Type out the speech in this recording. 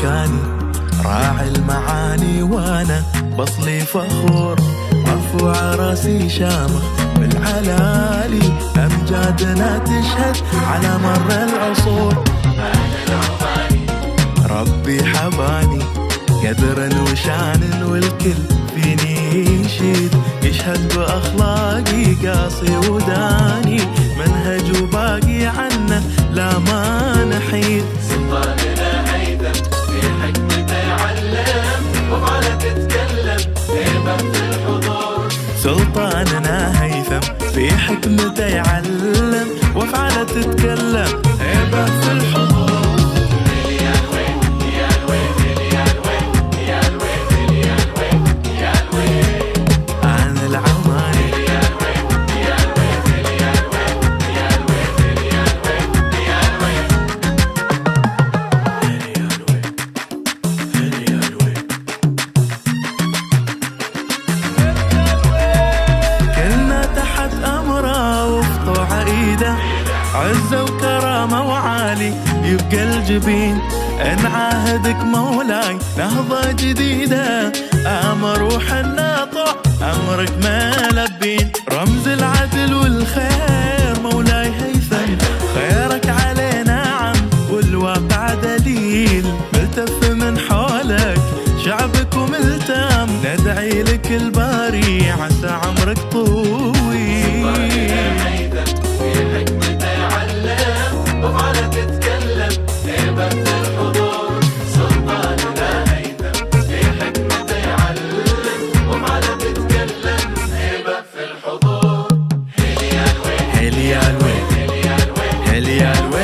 مكاني، راعي المعاني وانا بصلي فخور، مرفوع راسي شامخ بالعلالي، امجادنا تشهد على مر العصور. ربي حباني قدرا وشان والكل فيني يشيد، يشهد باخلاقي قاصي وداني، منهج وباقي عنه لا ما نحيد. سلطاننا هيثم في حكمته يعلم وفعله تتكلم هيبة في الحضور. سلطاننا هيثم في حكمته يعلم وفعله تتكلم هيبة في الحضور. عزة وكرامة وعالي يبقى الجبين، نعاهدك مولاي نهضة جديدة، آمر وحنا طع أمرك ما لبين، رمز العدل والخير مولاي هيثم، خيرك علينا عم والواقع دليل، ملتف من حولك شعبك وملتم، ندعي لك الباري عسى عمرك طويل. وفعله تتكلم هيبة في الحضور. سلطاننا هيثم في حكمته يعلم وفعله تتكلم هيبة في الحضور. هيلي يا الويل هيلي يا الويل هيلي يا الويل